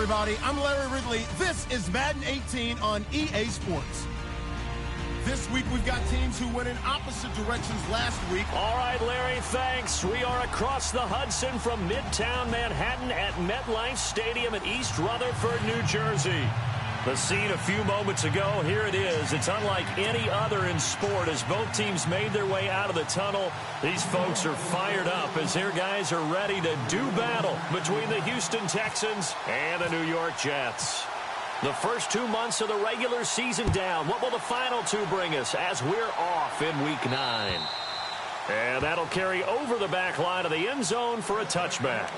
everybody. I'm Larry Ridley. This is Madden 18 on EA Sports. This week, we've got teams who went in opposite directions last week. All right, Larry, thanks. We are across the Hudson from Midtown Manhattan at MetLife Stadium in East Rutherford, New Jersey. The scene a few moments ago, here it is. It's unlike any other in sport as both teams made their way out of the tunnel. These folks are fired up as their guys are ready to do battle between the Houston Texans and the New York Jets. The first 2 months of the regular season down. What will the final two bring us as we're off in Week 9? And that'll carry over the back line of the end zone for a touchback.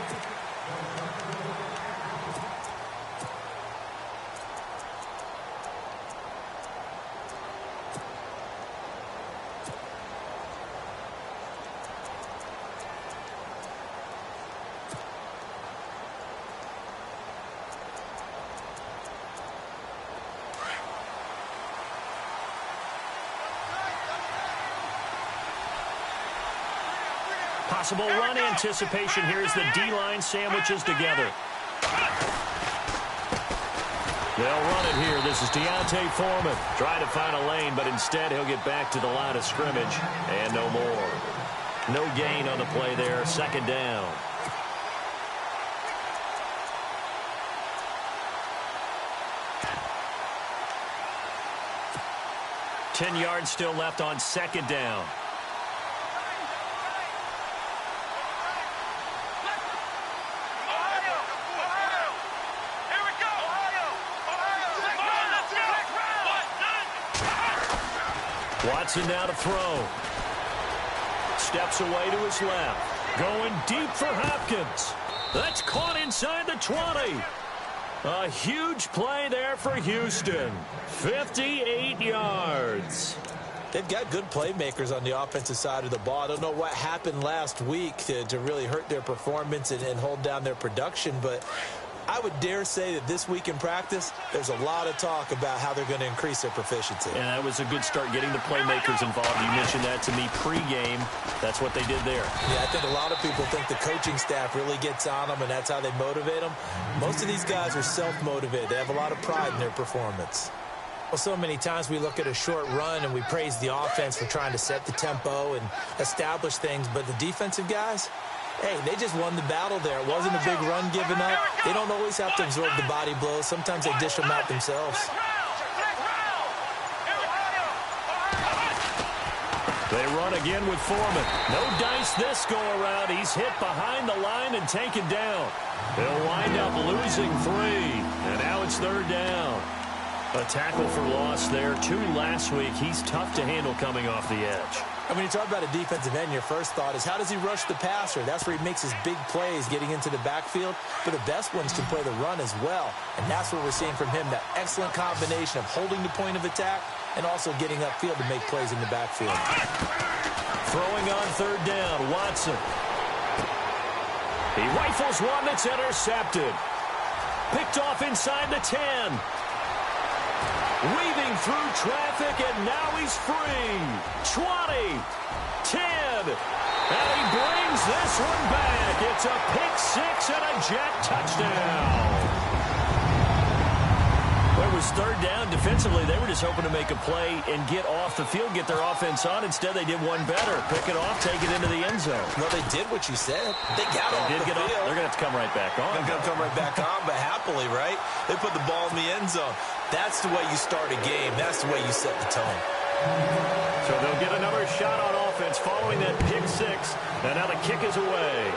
Possible run anticipation here as the D-line sandwiches together. They'll run it here. This is Deontay Foreman trying to find a lane, but instead he'll get back to the line of scrimmage and no more. No gain on the play there. Second down. Ten yards still left on second down. Watson now to throw. Steps away to his left. Going deep for Hopkins. That's caught inside the 20. A huge play there for Houston. 58 yards. They've got good playmakers on the offensive side of the ball. I don't know what happened last week to really hurt their performance and hold down their production, but I would dare say that this week in practice, there's a lot of talk about how they're going to increase their proficiency. And that was a good start getting the playmakers involved. You mentioned that to me pregame. That's what they did there. Yeah, I think a lot of people think the coaching staff really gets on them, and that's how they motivate them. Most of these guys are self-motivated. They have a lot of pride in their performance. Well, so many times we look at a short run and we praise the offense for trying to set the tempo and establish things, but the defensive guys, hey, they just won the battle there. It wasn't a big run given up. They don't always have to absorb the body blows. Sometimes they dish them out themselves. They run again with Foreman. No dice this go-around. He's hit behind the line and taken down. They'll wind up losing 3. And now it's third down. A tackle for loss there. 2 last week. He's tough to handle coming off the edge. When you talk about a defensive end, your first thought is how does he rush the passer? That's where he makes his big plays getting into the backfield. But the best ones can play the run as well. And that's what we're seeing from him, that excellent combination of holding the point of attack and also getting upfield to make plays in the backfield. Throwing on third down, Watson. He rifles one that's intercepted. Picked off inside the 10. Weaving through traffic, and now he's free. 20, 10, and he brings this one back. It's a pick-6 and a Jet touchdown. Well, it was third down. Defensively, they were just hoping to make a play and get off the field, get their offense on. Instead, they did one better. Pick it off, take it into the end zone. Well, they did what you said. They got off the field. They're going to have to come right back on. They're going to come right back on, but happily, right? They put the ball in the end zone. That's the way you start a game. That's the way you set the tone. So they'll get another shot on offense following that pick-6. And now the kick is away.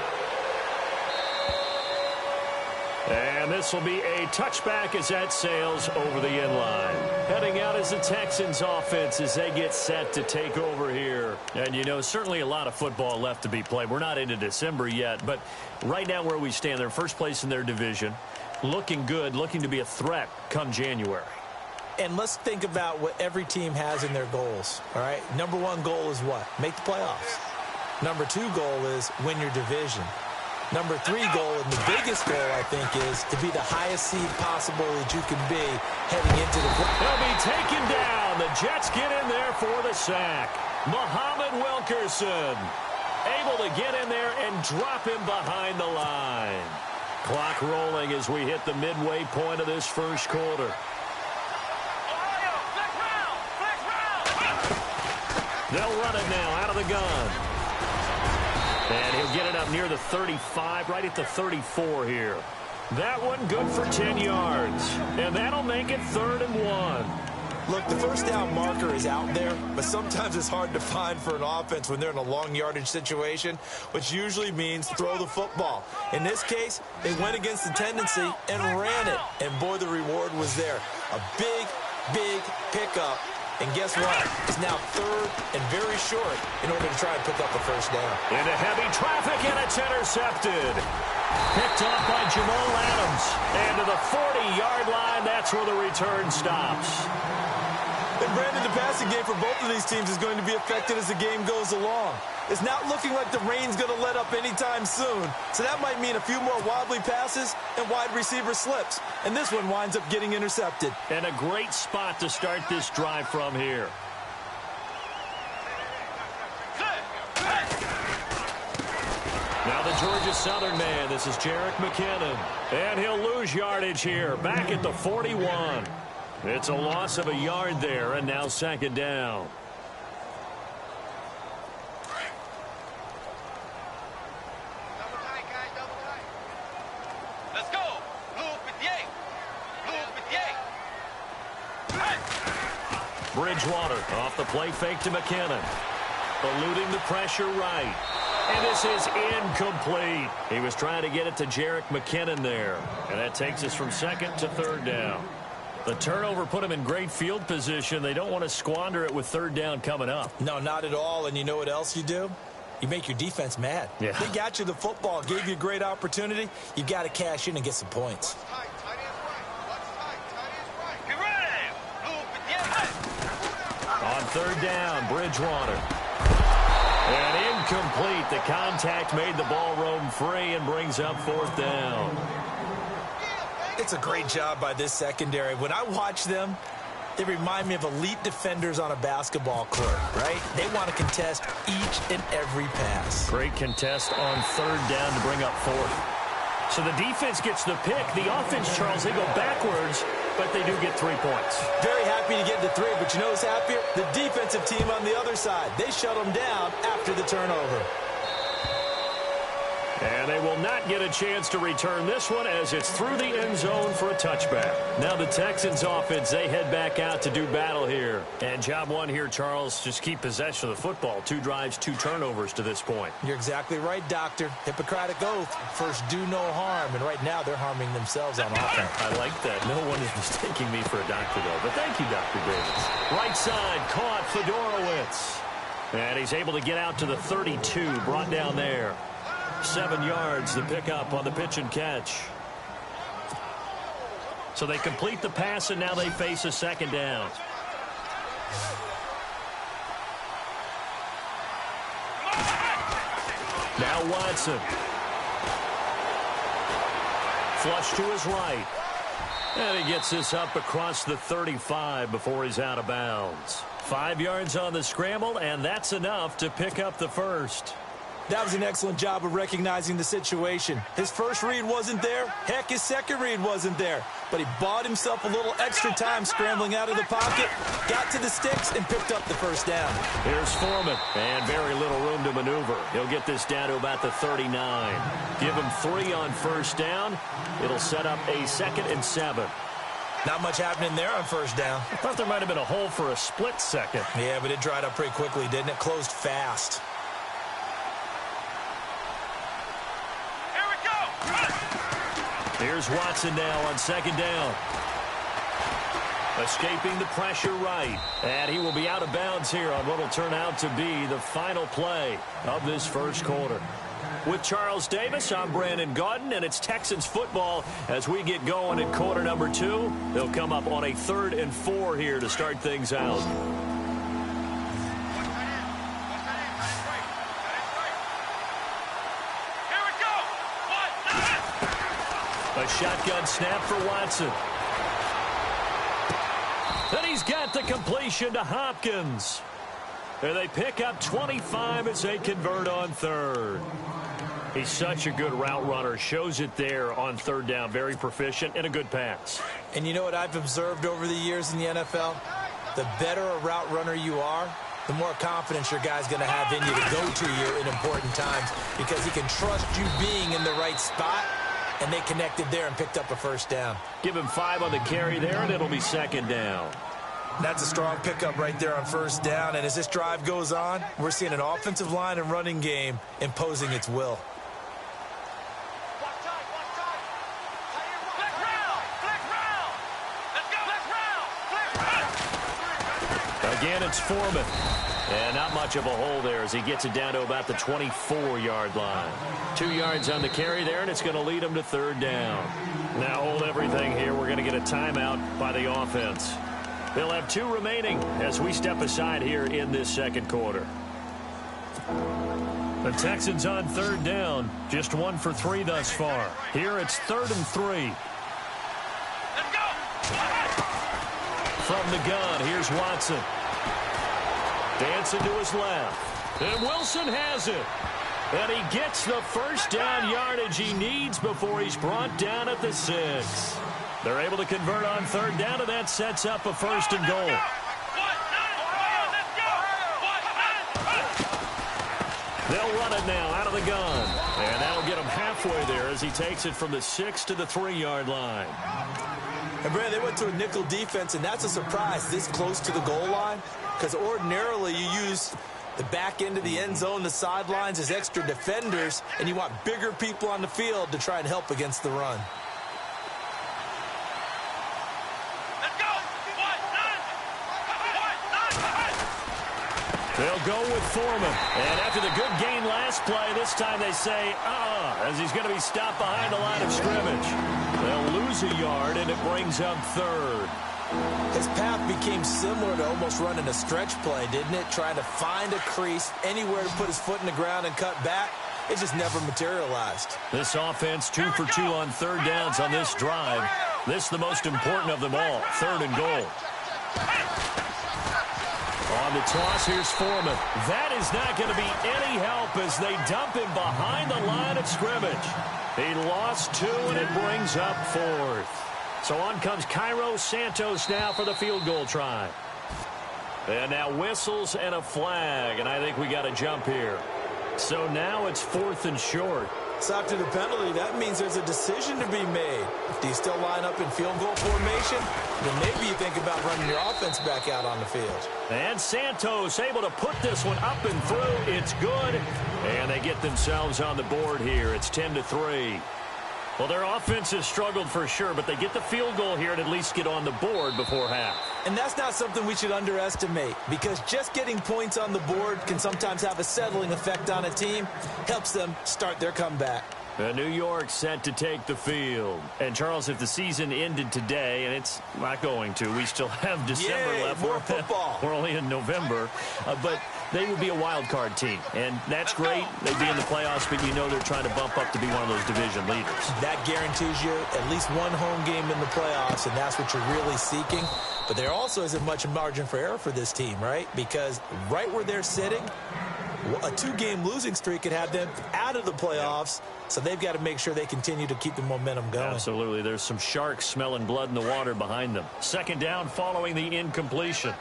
And this will be a touchback as that sails over the end line. Heading out is the Texans offense as they get set to take over here. And, you know, certainly a lot of football left to be played. We're not into December yet, but right now where we stand, they're first place in their division. Looking good, looking to be a threat come January. And let's think about what every team has in their goals, all right? Number 1 goal is what? Make the playoffs. Number 2 goal is win your division. Number 3 goal, and the biggest goal, I think, is to be the highest seed possible that you can be heading into the playoffs. They'll be taken down. The Jets get in there for the sack. Muhammad Wilkerson able to get in there and drop him behind the line. Clock rolling as we hit the midway point of this first quarter. They'll run it now out of the gun. And he'll get it up near the 35, right at the 34 here. That one good for 10 yards. And that'll make it 3rd and 1. Look, the first down marker is out there, but sometimes it's hard to find for an offense when they're in a long yardage situation, which usually means throw the football. In this case, they went against the tendency and ran it. And boy, the reward was there. A big, big pickup. And guess what? It's now 3rd and very short in order to try and pick up the first down. Into heavy traffic, and it's intercepted. Picked off by Jamal Adams. And to the 40-yard line, that's where the return stops. And Brandon, the passing game for both of these teams is going to be affected as the game goes along. It's not looking like the rain's going to let up anytime soon. So that might mean a few more wobbly passes and wide receiver slips. And this one winds up getting intercepted. And a great spot to start this drive from here. Now the Georgia Southern man. This is Jerick McKinnon. And he'll lose yardage here. Back at the 41. It's a loss of a yard there, and now 2nd down. Let's go. Bridgewater off the play fake to McKinnon. Eluding the pressure right. And this is incomplete. He was trying to get it to Jerick McKinnon there. And that takes us from 2nd to 3rd down. The turnover put him in great field position. They don't want to squander it with 3rd down coming up. No, not at all. And you know what else you do? You make your defense mad. Yeah. They got you the football, gave you a great opportunity. You got to cash in and get some points. On 3rd down, Bridgewater. And incomplete. The contact made the ball roam free and brings up 4th down. It's a great job by this secondary. When I watch them, they remind me of elite defenders on a basketball court, right? They want to contest each and every pass. Great contest on 3rd down to bring up 4th. So the defense gets the pick. The offense, Charles, they go backwards, but they do get 3 points. Very happy to get to 3, but you know who's happier? The defensive team on the other side. They shut them down after the turnover. And they will not get a chance to return this one as it's through the end zone for a touchback. Now the Texans offense, they head back out to do battle here. And job one here, Charles, just keep possession of the football. 2 drives, 2 turnovers to this point. You're exactly right, Doctor. Hippocratic oath. First, do no harm. And right now, they're harming themselves on offense. I like that. No one is mistaking me for a doctor, though. But thank you, Dr. Davis. Right side, caught Fedorowicz. And he's able to get out to the 32, brought down there. 7 yards, the pickup on the pitch and catch. So they complete the pass, and now they face a 2nd down. Now Watson. Flush to his right. And he gets this up across the 35 before he's out of bounds. 5 yards on the scramble, and that's enough to pick up the first. That was an excellent job of recognizing the situation. His first read wasn't there. Heck, his second read wasn't there. But he bought himself a little extra time scrambling out of the pocket, got to the sticks, and picked up the first down. Here's Foreman, and very little room to maneuver. He'll get this down to about the 39. Give him 3 on first down. It'll set up a 2nd and 7. Not much happening there on first down. I thought there might have been a hole for a split second. Yeah, but it dried up pretty quickly, didn't it? Closed fast. Here's Watson now on 2nd down. Escaping the pressure right. And he will be out of bounds here on what will turn out to be the final play of this first quarter. With Charles Davis, I'm Brandon Gaudin, and it's Texans football as we get going in quarter number 2. They'll come up on a 3rd and 4 here to start things out. A shotgun snap for Watson. Then he's got the completion to Hopkins. And they pick up 25 as they convert on 3rd. He's such a good route runner. Shows it there on third down. Very proficient and a good pass. And you know what I've observed over the years in the NFL? The better a route runner you are, the more confidence your guy's going to have in you to go to you in important times because he can trust you being in the right spot, and they connected there and picked up a first down. Give him 5 on the carry there, and it'll be second down. That's a strong pickup right there on first down, and as this drive goes on, we're seeing an offensive line and running game imposing its will. Again, it's Foreman. And not much of a hole there as he gets it down to about the 24-yard line. 2 yards on the carry there, and it's going to lead him to third down. Now hold everything here. We're going to get a timeout by the offense. They'll have 2 remaining as we step aside here in this second quarter. The Texans on third down. Just 1 for 3 thus far. Here it's 3rd and 3. Let's go! From the gun, here's Watson. Dancing to his left. And Wilson has it. And he gets the first down yardage he needs before he's brought down at the 6. They're able to convert on third down, and that sets up a 1st and goal. They'll run it now out of the gun. And that'll get him halfway there as he takes it from the 6 to the 3-yard line. And Brad, they went to a nickel defense, and that's a surprise this close to the goal line, because ordinarily you use the back end of the end zone, the sidelines as extra defenders, and you want bigger people on the field to try and help against the run. They'll go with Foreman. And after the good gain last play, this time they say, as he's going to be stopped behind the line of scrimmage. They'll lose a yard, and it brings up 3rd. His path became similar to almost running a stretch play, didn't it? Trying to find a crease, anywhere to put his foot in the ground and cut back. It just never materialized. This offense 2 for 2 on third downs on this drive. This is the most important of them all, 3rd and goal. On the toss, here's Foreman. That is not going to be any help as they dump him behind the line of scrimmage. He lost 2, and it brings up 4th. So on comes Cairo Santos now for the field goal try. And now whistles and a flag, and I think we got a jump here. So now it's 4th and short. So after the penalty, that means there's a decision to be made. Do you still line up in field goal formation? Then maybe you think about running your offense back out on the field. And Santos able to put this one up and through. It's good. And they get themselves on the board here. It's 10-3. Well, their offense has struggled for sure, but they get the field goal here and at least get on the board before half. And that's not something we should underestimate, because just getting points on the board can sometimes have a settling effect on a team. Helps them start their comeback. New York set to take the field. And, Charles, if the season ended today, and it's not going to, we still have December left. More football. We're only in November. But they would be a wild card team. And that's great. They'd be in the playoffs, but you know they're trying to bump up to be one of those division leaders. That guarantees you at least one home game in the playoffs, and that's what you're really seeking. But there also isn't much margin for error for this team, right? Because right where they're sitting, a 2-game losing streak could have them out of the playoffs, so they've got to make sure they continue to keep the momentum going. Absolutely. There's some sharks smelling blood in the water behind them. 2nd down following the incompletion.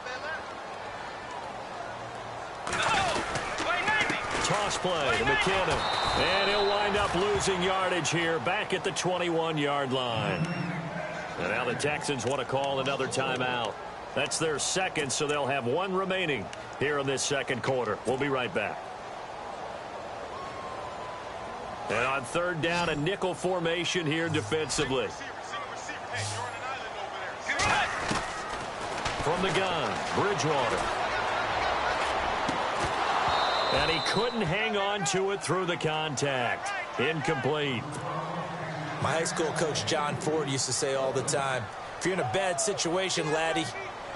Toss play to McKinnon. And he'll wind up losing yardage here back at the 21-yard line. And now the Texans want to call another timeout. That's their 2nd, so they'll have 1 remaining here in this 2nd quarter. We'll be right back. And on 3rd down, a nickel formation here defensively. From the gun, Bridgewater. And he couldn't hang on to it through the contact. Incomplete. My high school coach, John Ford, used to say all the time, if you're in a bad situation, laddie,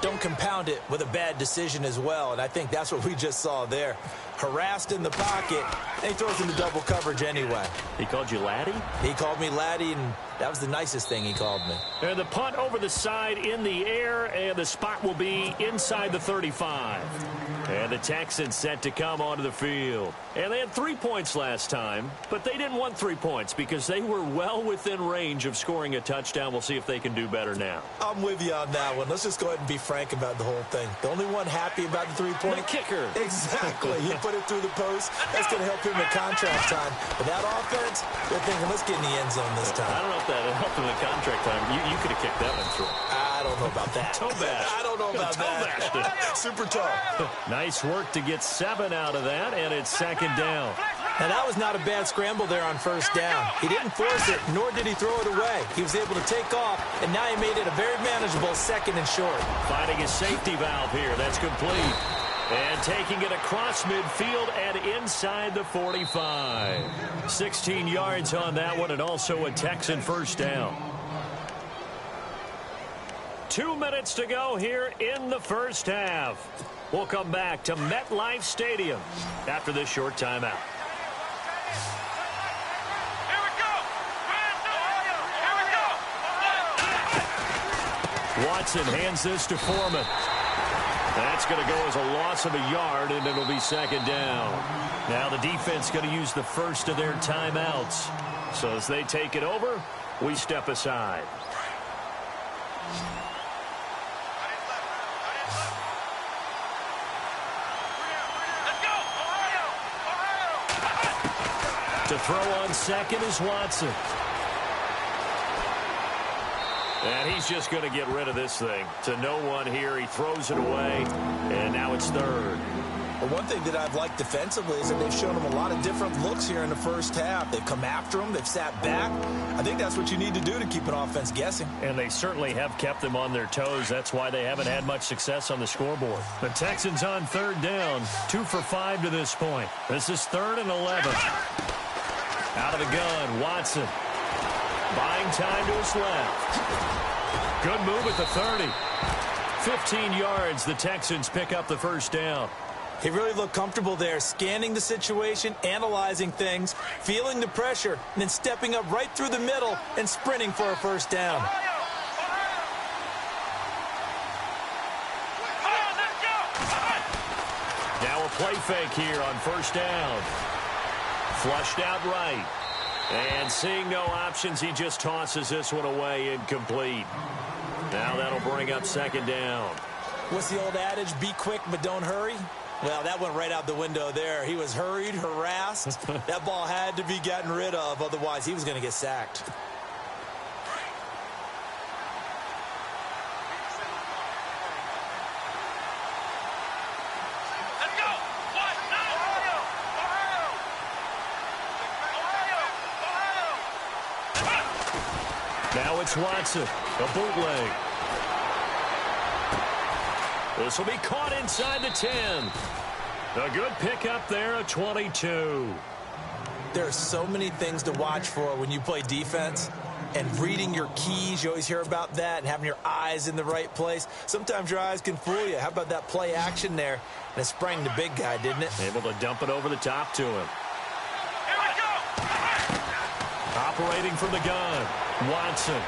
don't compound it with a bad decision as well. And I think that's what we just saw there. Harassed in the pocket, and he throws into double coverage anyway. He called you laddie? He called me laddie, and that was the nicest thing he called me. And the punt over the side in the air, and the spot will be inside the 35. And the Texans set to come onto the field. And they had 3 points last time, but they didn't want 3 points because they were well within range of scoring a touchdown. We'll see if they can do better now. I'm with you on that one. Let's just go ahead and be frank about the whole thing. The only one happy about the 3-point. The kicker. Exactly. He put it through the post. That's going to help him at contract time. But that offense, they're thinking, let's get in the end zone this time. I don't know if that helped him at contract time. You could have kicked that one through. I don't know about that. Toe bash. I don't know about that. Super tough. Nice work to get 7 out of that, and it's second down. Now, that was not a bad scramble there on first down. He didn't force it, nor did he throw it away. He was able to take off, and now he made it a very manageable second and short. Finding a safety valve here. That's complete. And taking it across midfield and inside the 45. 16 yards on that one, and also a Texan first down. 2 minutes to go here in the first half. We'll come back to MetLife Stadium after this short timeout. Here we go. Here we go. Watson hands this to Foreman. That's going to go as a loss of a yard, and it'll be second down. Now the defense going to use the first of their timeouts. So as they take it over, we step aside. To throw on second is Watson. And he's just going to get rid of this thing. To no one here. He throws it away, and now it's third. Well, one thing that I've liked defensively is that they've shown him a lot of different looks here in the first half. They've come after him. They've sat back. I think that's what you need to do to keep an offense guessing. And they certainly have kept them on their toes. That's why they haven't had much success on the scoreboard. The Texans on third down. 2 for 5 to this point. This is 3rd and 11. Out of the gun, Watson. Buying time to his left. Good move at the 30. 15 yards, the Texans pick up the first down. He really looked comfortable there, scanning the situation, analyzing things, feeling the pressure, and then stepping up right through the middle and sprinting for a first down. Now a play fake here on first down. Flushed out right. And seeing no options, he just tosses this one away incomplete. Now that'll bring up second down. What's the old adage? Be quick, but don't hurry. Well, that went right out the window there. He was hurried, harassed. That ball had to be gotten rid of. Otherwise, he was going to get sacked. Now it's Watson, a bootleg. This will be caught inside the 10. A good pickup there at 22. There are so many things to watch for when you play defense. And reading your keys, you always hear about that, and having your eyes in the right place. Sometimes your eyes can fool you. How about that play action there? And it sprang the big guy, didn't it? Able to dump it over the top to him. Operating from the gun. Watson.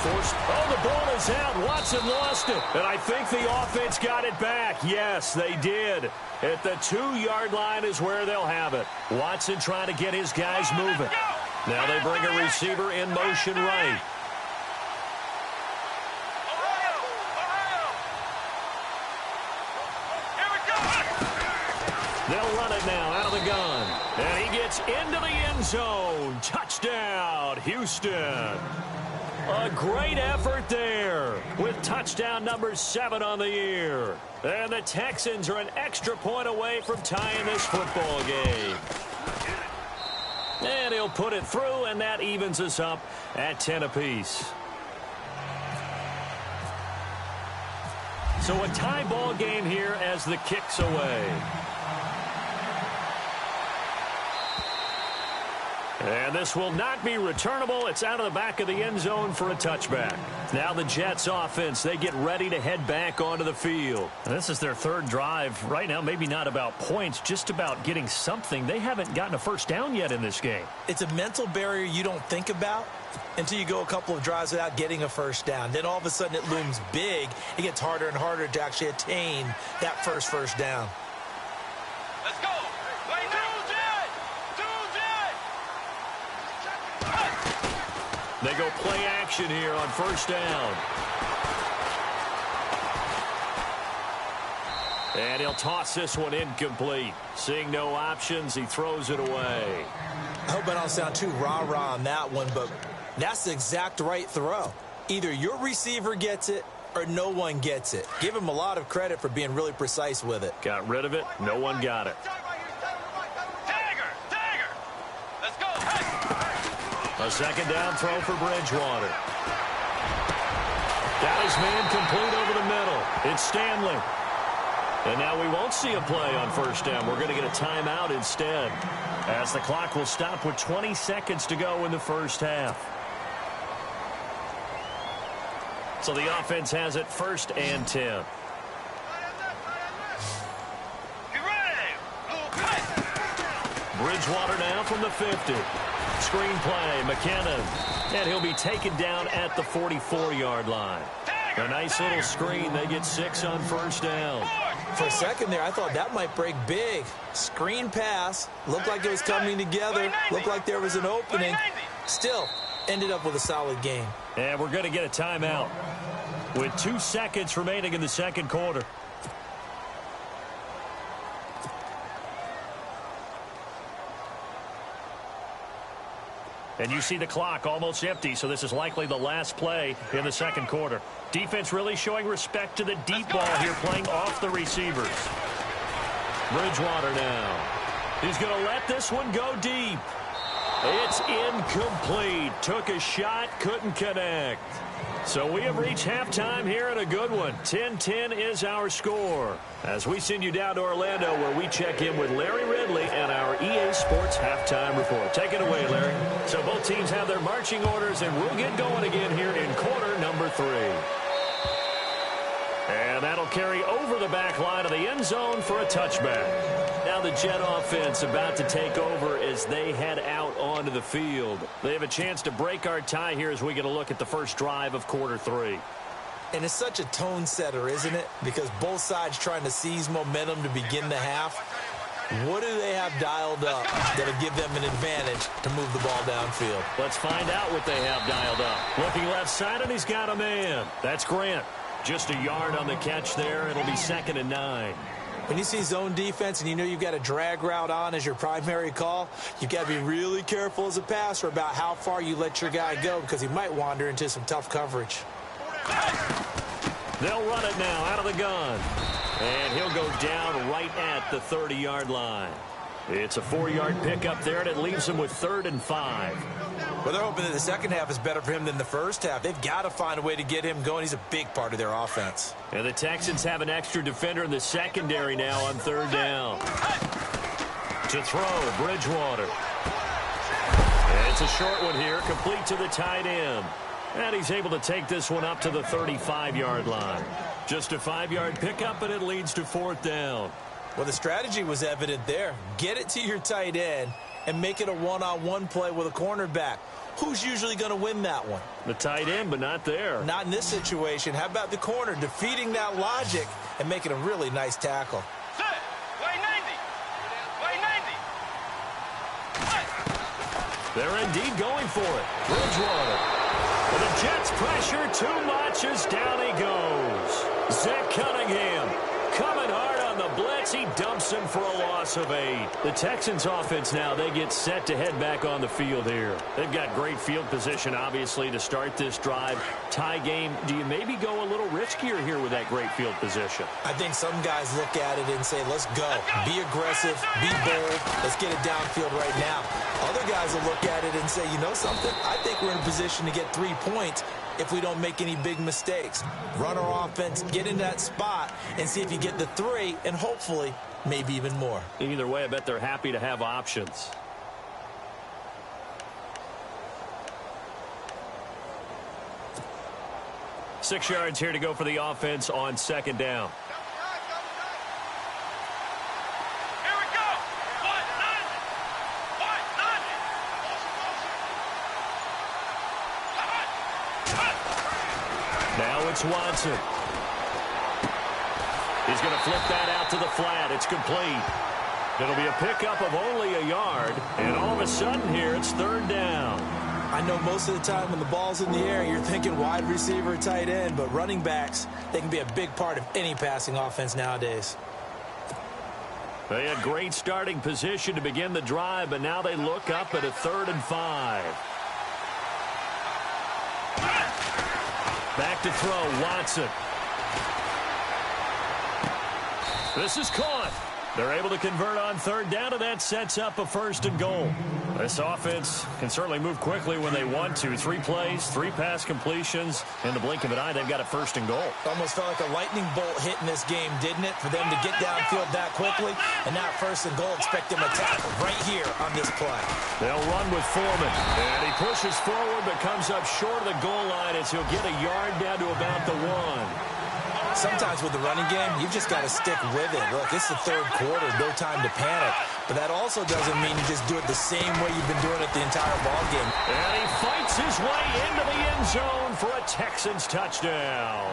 Forced. Oh, the ball is out. Watson lost it. And I think the offense got it back. Yes, they did. At the 2-yard line is where they'll have it. Watson trying to get his guys moving. Now they bring a receiver in motion right. They'll run it now out of the gun. And he gets into the end zone. Touchdown, Houston. A great effort there with touchdown number 7 on the year. And the Texans are an extra point away from tying this football game. And he'll put it through, and that evens us up at 10 apiece. So a tie ball game here as the kick's away. And this will not be returnable. It's out of the back of the end zone for a touchback. Now the Jets offense, they get ready to head back onto the field. And this is their third drive. Right now, maybe not about points, just about getting something. They haven't gotten a first down yet in this game. It's a mental barrier you don't think about until you go a couple of drives without getting a first down. Then all of a sudden it looms big. It gets harder and harder to actually attain that first down. Let's go. Wait, no. They go play action here on first down. And he'll toss this one incomplete. Seeing no options, he throws it away. I hope I don't sound too rah-rah on that one, but that's the exact right throw. Either your receiver gets it or no one gets it. Give him a lot of credit for being really precise with it. Got rid of it. No one got it. A second down throw for Bridgewater. Got his man complete over the middle. It's Stanley. And now we won't see a play on first down. We're going to get a timeout instead, as the clock will stop with 20 seconds to go in the first half. So the offense has it 1st and 10. Bridgewater now from the 50. Screen play, McKinnon. And he'll be taken down at the 44-yard line. A nice little screen. They get 6 on first down. For a second there, I thought that might break big. Screen pass. Looked like it was coming together. Looked like there was an opening. Still, ended up with a solid game. And we're going to get a timeout with 2 seconds remaining in the second quarter. And you see the clock almost empty, so this is likely the last play in the second quarter. Defense really showing respect to the deep ball here, playing off the receivers. Bridgewater now. He's going to let this one go deep. It's incomplete. Took a shot, couldn't connect. So we have reached halftime here in a good one. 10-10 is our score. As we send you down to Orlando, where we check in with Larry Ridley and our EA Sports Halftime Report. Take it away, Larry. So both teams have their marching orders, and we'll get going again here in quarter number 3. And that'll carry over the back line of the end zone for a touchback. Now the Jet offense about to take over as they head out onto the field. They have a chance to break our tie here as we get a look at the first drive of quarter 3. And it's such a tone setter, isn't it? Because both sides trying to seize momentum to begin the half. What do they have dialed up that'll give them an advantage to move the ball downfield? Let's find out what they have dialed up. Looking left side, and he's got a man. That's Grant. Just a yard on the catch there. It'll be 2nd and 9. When you see zone defense and you know you've got a drag route on as your primary call, you've got to be really careful as a passer about how far you let your guy go, because he might wander into some tough coverage. They'll run it now out of the gun. And he'll go down right at the 30-yard line. It's a 4-yard pickup there, and it leaves him with 3rd and 5. Well, they're hoping that the second half is better for him than the first half. They've got to find a way to get him going. He's a big part of their offense. And the Texans have an extra defender in the secondary now on 3rd down. To throw, Bridgewater. And it's a short one here, complete to the tight end. And he's able to take this one up to the 35-yard line. Just a 5-yard pickup, and it leads to 4th down. Well, the strategy was evident there. Get it to your tight end and make it a one-on-one play with a cornerback. Who's usually going to win that one? The tight end, but not there. Not in this situation. How about the corner defeating that logic and making a really nice tackle? They're indeed going for it. Bridgewater. And the Jets pressure too much as down he goes. Zach Cunningham coming hard on the blitz. He dumps him for a loss of 8. The Texans offense now, they get set to head back on the field here. They've got great field position, obviously, to start this drive. Tie game. Do you maybe go a little riskier here with that great field position? I think some guys look at it and say, let's go. Be aggressive. Be bold. Let's get it downfield right now. Other guys will look at it and say, you know something? I think we're in a position to get 3 points if we don't make any big mistakes. Run our offense, get in that spot, and see if you get the 3, and hopefully maybe even more. Either way, I bet they're happy to have options. 6 yards here to go for the offense on second down. Here we go. Now it's Watson. He's going to flip that out to the flat. It's complete. It'll be a pickup of only a yard, and all of a sudden here it's third down. I know most of the time when the ball's in the air, you're thinking wide receiver, tight end, but running backs, they can be a big part of any passing offense nowadays. They had great starting position to begin the drive, but now they look up at a 3rd and 5. Back to throw, Watson. This is caught. They're able to convert on third down, and that sets up a 1st and goal. This offense can certainly move quickly when they want to. 3 plays, 3 pass completions. In the blink of an eye, they've got a 1st and goal. Almost felt like a lightning bolt hit in this game, didn't it? For them to get downfield that quickly. And now 1st and goal, expect them to tackle right here on this play. They'll run with Foreman. And he pushes forward but comes up short of the goal line as he'll get a yard down to about the 1. Sometimes with the running game, you've just got to stick with it. Look, it's the 3rd quarter, no time to panic. But that also doesn't mean you just do it the same way you've been doing it the entire ballgame. And he fights his way into the end zone for a Texans touchdown.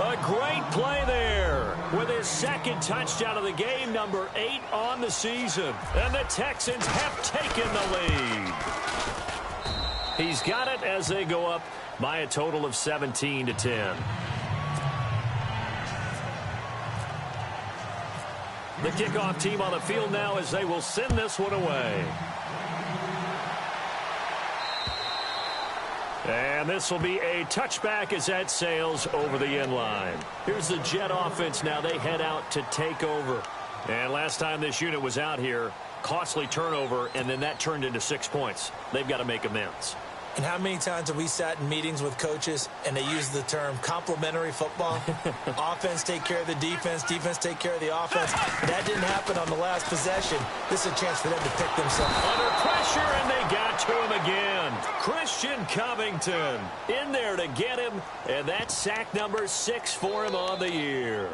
A great play there with his 2nd touchdown of the game, number 8 on the season. And the Texans have taken the lead. He's got it as they go up by a total of 17-10. The kickoff team on the field now as they will send this one away. And this will be a touchback as that sails over the end line. Here's the Jet offense now. They head out to take over. And last time this unit was out here, costly turnover, and then that turned into 6 points. They've got to make amends. And how many times have we sat in meetings with coaches and they use the term complementary football? Offense take care of the defense, defense take care of the offense. That didn't happen on the last possession. This is a chance for them to pick themselves up. Under pressure, and they got to him again. Christian Covington in there to get him, and that's sack number 6 for him on the year.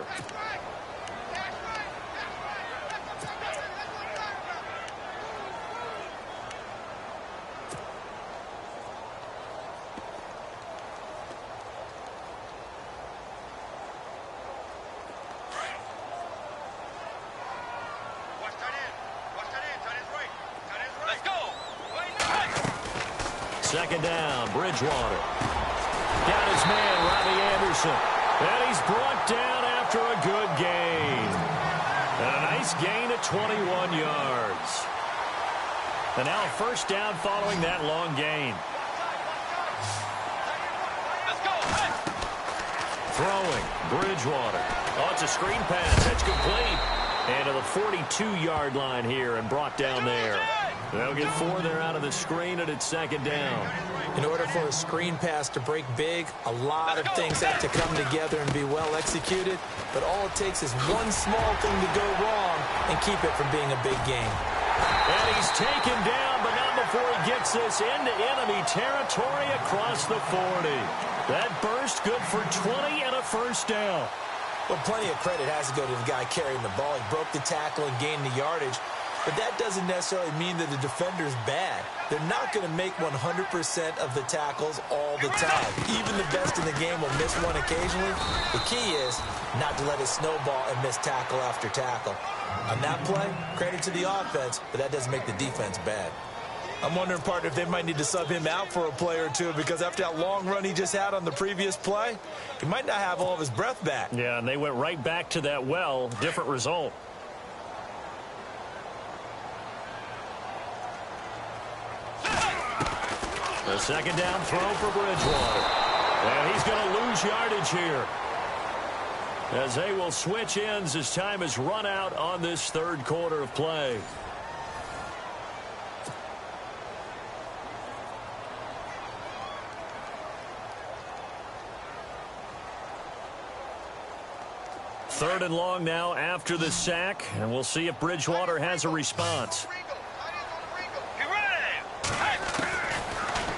Second down, Bridgewater. Got his man, Robbie Anderson. And he's brought down after a good gain. And a nice gain of 21 yards. And now a 1st down following that long gain. Let's go. Hey. Throwing, Bridgewater. Oh, it's a screen pass. That's complete. And to the 42-yard line here and brought down there. They'll get 4 there out of the screen, and it's 2nd down. In order for a screen pass to break big, a lot of things have to come together and be well executed. But all it takes is one small thing to go wrong and keep it from being a big game. And he's taken down, but not before he gets this into enemy territory across the 40. That burst good for 20 and a 1st down. Well, plenty of credit has to go to the guy carrying the ball. He broke the tackle and gained the yardage. But that doesn't necessarily mean that the defender's bad. They're not going to make 100% of the tackles all the time. Even the best in the game will miss one occasionally. The key is not to let it snowball and miss tackle after tackle. On that play, credit to the offense, but that doesn't make the defense bad. I'm wondering, partner, if they might need to sub him out for a play or two, because after that long run he just had on the previous play, he might not have all of his breath back. Yeah, and they went right back to that well. Different result. A 2nd down throw for Bridgewater. And he's going to lose yardage here, as they will switch ends as time is run out on this 3rd quarter of play. Third and long now after the sack, and we'll see if Bridgewater has a response.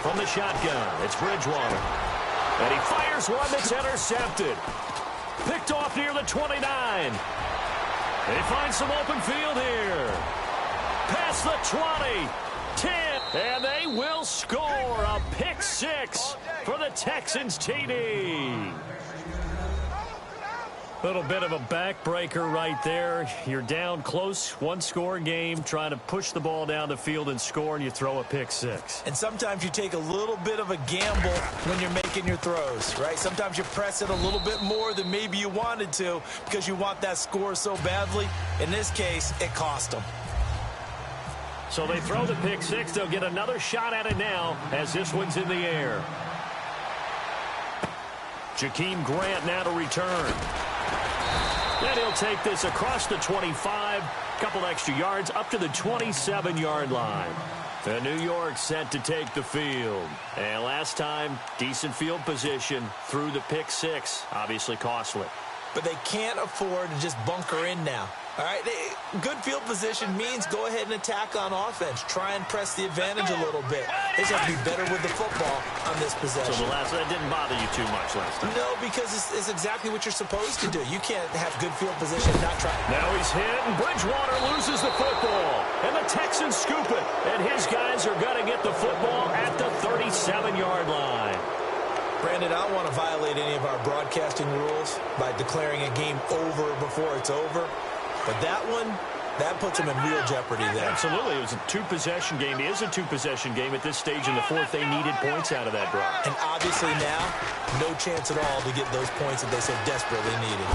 From the shotgun, it's Bridgewater. And he fires one that's intercepted. Picked off near the 29. They find some open field here. Past the 20. 10. And they will score a pick six for the Texans TD. Little bit of a backbreaker right there. You're down close, one-score game, trying to push the ball down the field and score, and you throw a pick six. And sometimes you take a little bit of a gamble when you're making your throws, right? Sometimes you press it a little bit more than maybe you wanted to because you want that score so badly. In this case, it cost them. So they throw the pick six. They'll get another shot at it now as this one's in the air. Jakeem Grant now to return. And he'll take this across the 25, couple extra yards up to the 27-yard line. The New York set to take the field. And last time, decent field position through the pick six. Obviously costly. But they can't afford to just bunker in now. All right, good field position means go ahead and attack on offense. Try and press the advantage a little bit. They just have to be better with the football on this possession. So that didn't bother you too much last time? No, because it's exactly what you're supposed to do. You can't have good field position and not try. Now he's hit, and Bridgewater loses the football. And the Texans scoop it. And his guys are going to get the football at the 37-yard line. Brandon, I don't want to violate any of our broadcasting rules by declaring a game over before it's over. But that one, that puts them in real jeopardy there. Absolutely. It was a two-possession game. It is a two-possession game at this stage in the fourth. They needed points out of that drive. And obviously now, no chance at all to get those points that they so desperately needed.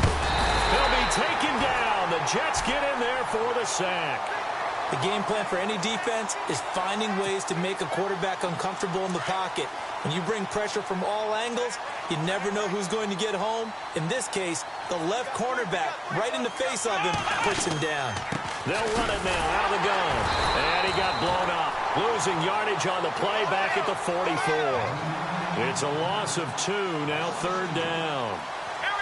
They'll be taken down. The Jets get in there for the sack. The game plan for any defense is finding ways to make a quarterback uncomfortable in the pocket. When you bring pressure from all angles, you never know who's going to get home. In this case, the left cornerback, right in the face of him, puts him down. They'll run it now out of the gun. And he got blown up. Losing yardage on the play back at the 44. It's a loss of 2, now third down.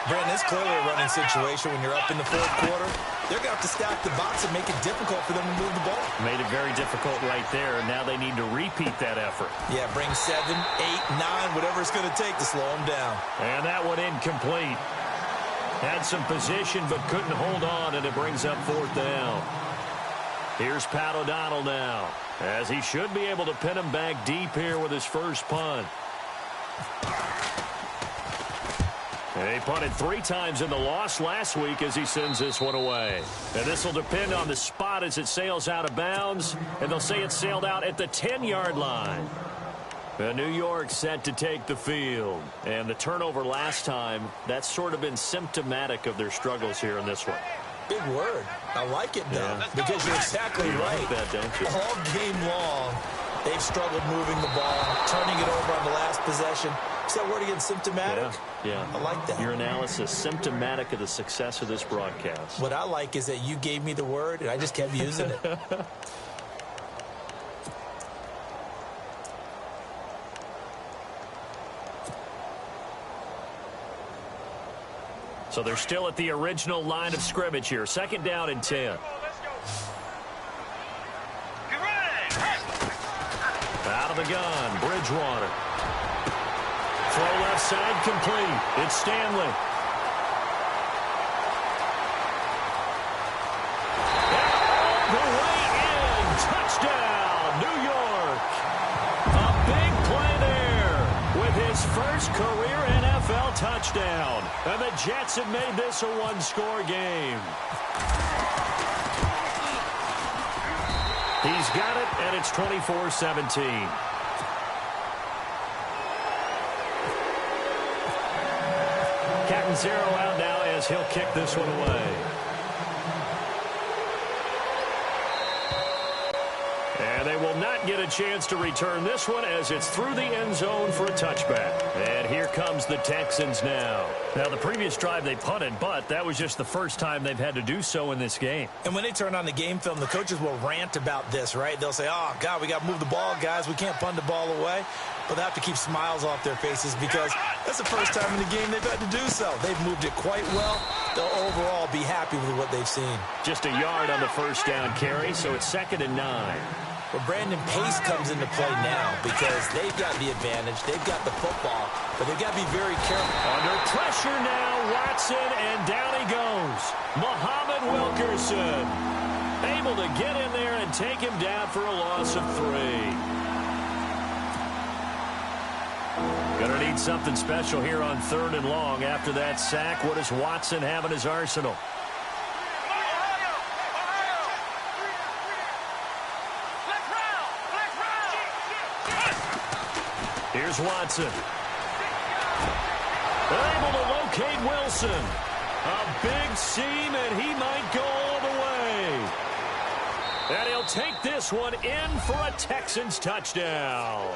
Brandon, it's clearly a running situation when you're up in the fourth quarter. They're going to have to stack the box and make it difficult for them to move the ball. Made it very difficult right there. Now they need to repeat that effort. Yeah, bring 7, 8, 9, whatever it's going to take to slow them down. And that one incomplete. Had some position but couldn't hold on, and it brings up fourth down. Here's Pat O'Donnell now, as he should be able to pin him back deep here with his first punt. He punted 3 times in the loss last week as he sends this one away. And this will depend on the spot as it sails out of bounds. And they'll say it sailed out at the 10-yard line. The New York set to take the field. And the turnover last time, that's sort of been symptomatic of their struggles here in this one. Big word. I like it, though, because you're exactly right. Like that, don't you? All game long, they've struggled moving the ball, turning it over on the last possession. Is that word again, symptomatic? Yeah. I like that. Your analysis, symptomatic of the success of this broadcast. What I like is that you gave me the word, and I just kept using it. So they're still at the original line of scrimmage here. Second down and 10. Out of the gun, Bridgewater. Throw left side complete. It's Stanley. All the way in. Touchdown, New York. A big play there with his first career NFL touchdown. And the Jets have made this a one-score game. He's got it, and it's 24-17. Catanzaro out now as he'll kick this one away. And they will not get a chance to return this one as it's through the end zone for a touchback. And here comes the Texans now. Now, the previous drive they punted, but that was just the first time they've had to do so in this game. And when they turn on the game film, the coaches will rant about this, right? They'll say, oh, God, we got to move the ball, guys. We can't punt the ball away. But they have to keep smiles off their faces because that's the first time in the game they've had to do so. They've moved it quite well. They'll overall be happy with what they've seen. Just a yard on the first down carry, so it's 2nd and 9. Well, Brandon, pace comes into play now because they've got the advantage. They've got the football, but they've got to be very careful. Under pressure now, Watson, and down he goes. Muhammad Wilkerson able to get in there and take him down for a loss of 3. Gonna need something special here on 3rd and long. After that sack, what does Watson have in his arsenal? Here's Watson. They're able to locate Wilson. A big seam, and he might go all the way. And he'll take this one in for a Texans touchdown.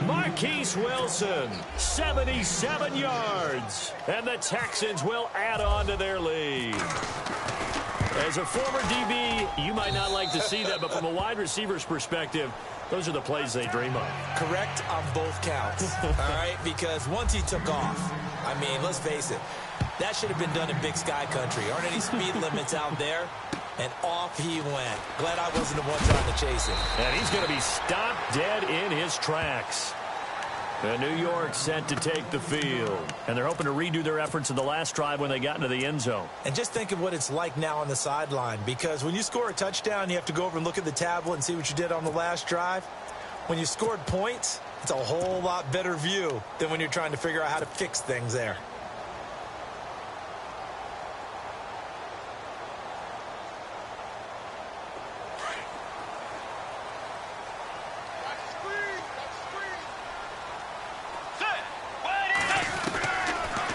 Marquise Wilson, 77 yards. And the Texans will add on to their lead. As a former DB, you might not like to see that, but from a wide receiver's perspective, those are the plays they dream of. Correct on both counts, all right? Because once he took off, I mean, let's face it, that should have been done in Big Sky Country. Aren't any speed limits out there? And off he went. Glad I wasn't the one trying to chase him. And he's going to be stopped dead in his tracks. And New York set to take the field. And they're hoping to redo their efforts in the last drive when they got into the end zone. And just think of what it's like now on the sideline. Because when you score a touchdown, you have to go over and look at the tablet and see what you did on the last drive. When you scored points, it's a whole lot better view than when you're trying to figure out how to fix things there.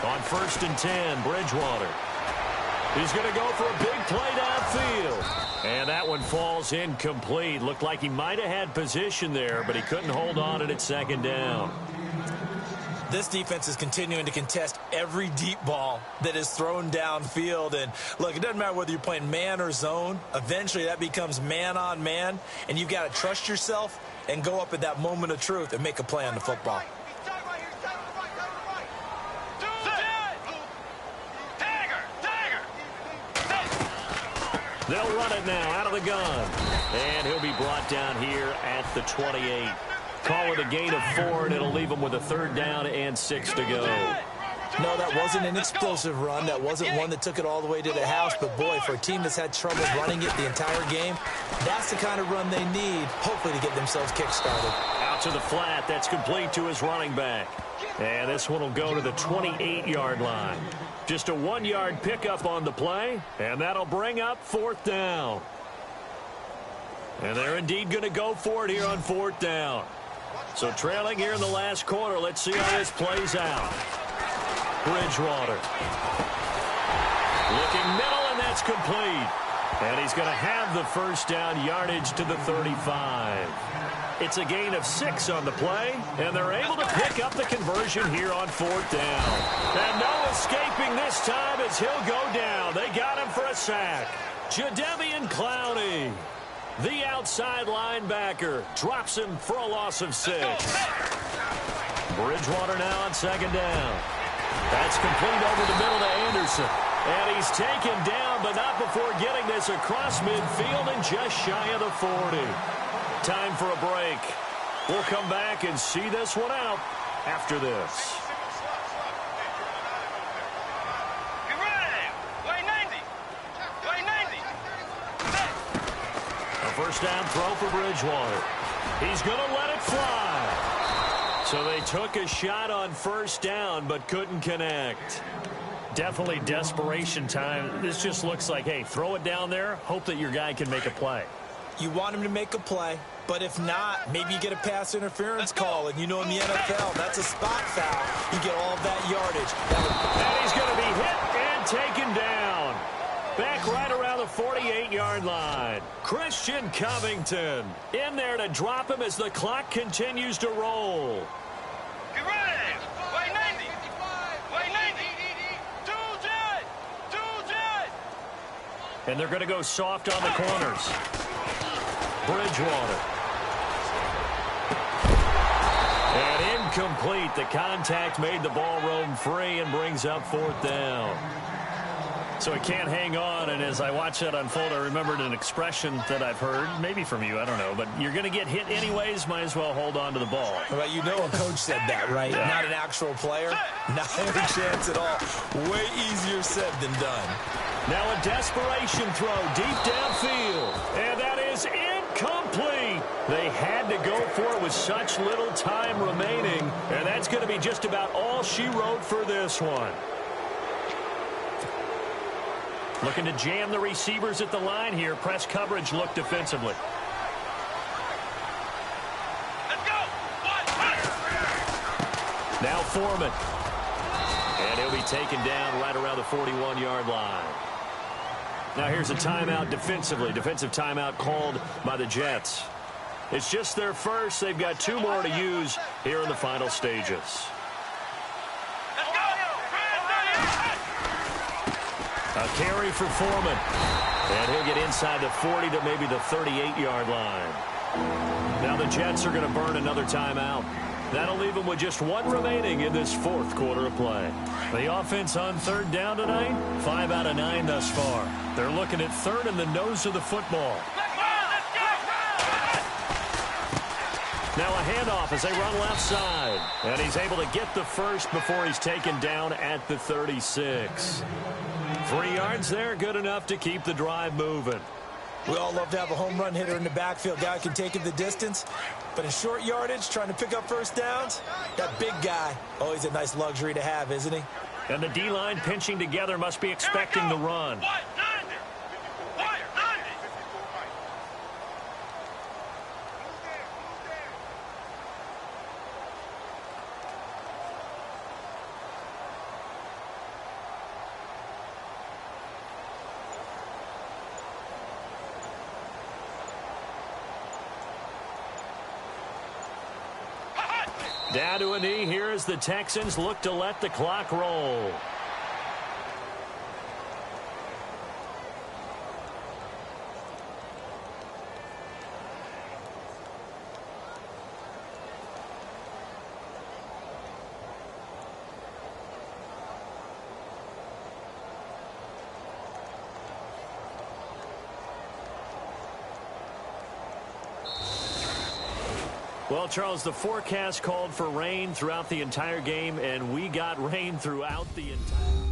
On 1st and 10, Bridgewater. He's going to go for a big play downfield. And that one falls incomplete. Looked like he might have had position there, but he couldn't hold on at 2nd down. This defense is continuing to contest every deep ball that is thrown downfield. And, look, it doesn't matter whether you're playing man or zone. Eventually, that becomes man on man. And you've got to trust yourself and go up at that moment of truth and make a play on the football. They'll run it now out of the gun. And he'll be brought down here at the 28. Call it a gain of 4, and it'll leave them with a 3rd down and 6 to go. No, that wasn't an explosive run. That wasn't one that took it all the way to the house. But, boy, for a team that's had trouble running it the entire game, that's the kind of run they need, hopefully, to get themselves kick-started. Out to the flat. That's complete to his running back. And this one will go to the 28-yard line. Just a 1-yard pickup on the play, and that'll bring up 4th down. And they're indeed going to go for it here on 4th down. So trailing here in the last quarter, let's see how this plays out. Bridgewater. Looking middle, and that's complete. And he's going to have the 1st down, yardage to the 35. It's a gain of 6 on the play, and they're able to pick up the conversion here on 4th down. And no escaping this time as he'll go down. They got him for a sack. Jadeveon Clowney, the outside linebacker, drops him for a loss of 6. Bridgewater now on 2nd down. That's complete over the middle to Anderson. And he's taken down, but not before getting this across midfield and just shy of the 40. Time for a break. We'll come back and see this one out after this. A 1st down throw for Bridgewater. He's going to let it fly. So they took a shot on 1st down but couldn't connect. Definitely desperation time. This just looks like, hey, throw it down there, hope that your guy can make a play. You want him to make a play, but if not, maybe you get a pass interference call, and you know in the NFL, that's a spot foul. You get all of that yardage. And he's going to be hit and taken down. Back right around the 48-yard line. Christian Covington in there to drop him as the clock continues to roll. And they're going to go soft on the corners. Bridgewater. And incomplete. The contact made the ball roam free and brings up 4th down. So he can't hang on, and as I watch that unfold, I remembered an expression that I've heard, maybe from you, I don't know, but you're going to get hit anyways, might as well hold on to the ball. Well, you know a coach said that, right? Yeah. Not an actual player. Not any chance at all. Way easier said than done. Now a desperation throw deep downfield, and that is incomplete. They had to go for it with such little time remaining, and that's going to be just about all she wrote for this one. Looking to jam the receivers at the line here. Press coverage look defensively. Let's go. Now Foreman. And he'll be taken down right around the 41-yard line. Now here's a timeout defensively. Defensive timeout called by the Jets. It's just their first. They've got 2 more to use here in the final stages. Let's go. A carry for Foreman. And he'll get inside the 40 to maybe the 38-yard line. Now the Jets are going to burn another timeout. That'll leave them with just 1 remaining in this 4th quarter of play. The offense on 3rd down tonight, 5 out of 9 thus far. They're looking at 3rd in the nose of the football. Now a handoff as they run left side. And he's able to get the first before he's taken down at the 36. 3 yards there, good enough to keep the drive moving. We all love to have a home run hitter in the backfield. Guy can take it the distance. But in short yardage, trying to pick up first downs, that big guy, always a nice luxury to have, isn't he? And the D-line pinching together must be expecting the run. Down to a knee here as the Texans look to let the clock roll. Well, Charles, the forecast called for rain throughout the entire game, and we got rain throughout the entire